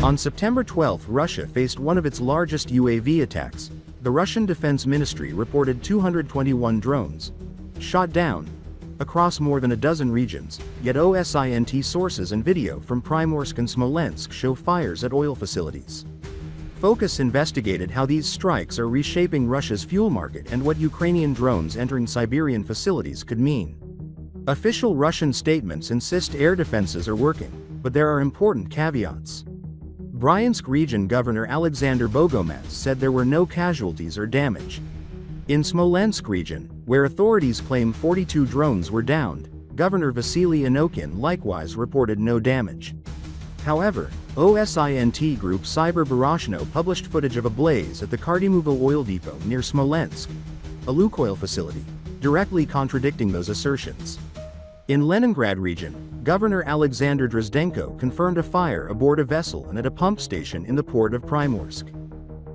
On September 12, Russia faced one of its largest UAV attacks. The Russian Defense Ministry reported 221 drones shot down across more than a dozen regions, yet OSINT sources and video from Primorsk and Smolensk show fires at oil facilities. Focus investigated how these strikes are reshaping Russia's fuel market and what Ukrainian drones entering Siberian facilities could mean. Official Russian statements insist air defenses are working, but there are important caveats. Bryansk Region Governor Alexander Bogomaz said there were no casualties or damage. In Smolensk Region, where authorities claim 42 drones were downed, Governor Vasily Anokhin likewise reported no damage. However, OSINT group CyberBoroshno published footage of a blaze at the Kardymovo oil depot near Smolensk, a Lukoil facility, directly contradicting those assertions. In Leningrad Region, Governor Alexander Drozdenko confirmed a fire aboard a vessel and at a pump station in the port of Primorsk.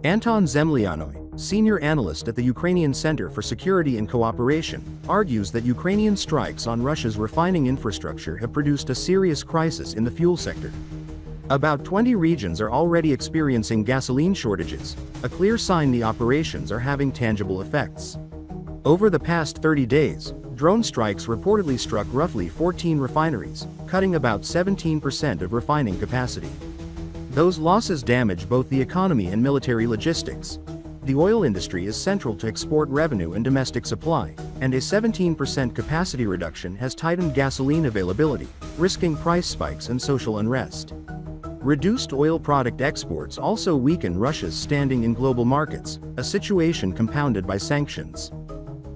Anton Zemlyanoi, senior analyst at the Ukrainian Center for Security and Cooperation, argues that Ukrainian strikes on Russia's refining infrastructure have produced a serious crisis in the fuel sector. About 20 regions are already experiencing gasoline shortages, a clear sign the operations are having tangible effects. Over the past 30 days, drone strikes reportedly struck roughly 14 refineries, cutting about 17% of refining capacity. Those losses damage both the economy and military logistics. The oil industry is central to export revenue and domestic supply, and a 17% capacity reduction has tightened gasoline availability, risking price spikes and social unrest. Reduced oil product exports also weaken Russia's standing in global markets, a situation compounded by sanctions.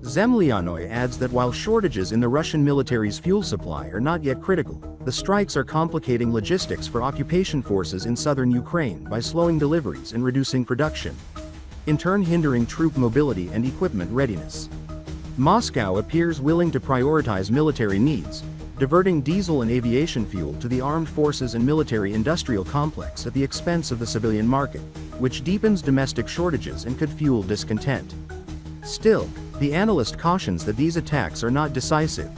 Zemlyanoi adds that while shortages in the Russian military's fuel supply are not yet critical, the strikes are complicating logistics for occupation forces in southern Ukraine by slowing deliveries and reducing production, in turn hindering troop mobility and equipment readiness. Moscow appears willing to prioritize military needs, diverting diesel and aviation fuel to the armed forces and military-industrial complex at the expense of the civilian market, which deepens domestic shortages and could fuel discontent. Still, the analyst cautions that these attacks are not decisive.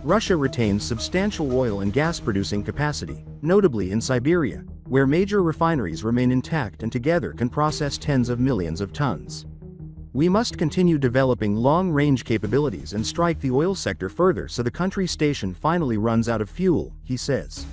Russia retains substantial oil and gas-producing capacity, notably in Siberia, where major refineries remain intact and together can process tens of millions of tons. We must continue developing long-range capabilities and strike the oil sector further so the country's station finally runs out of fuel, he says.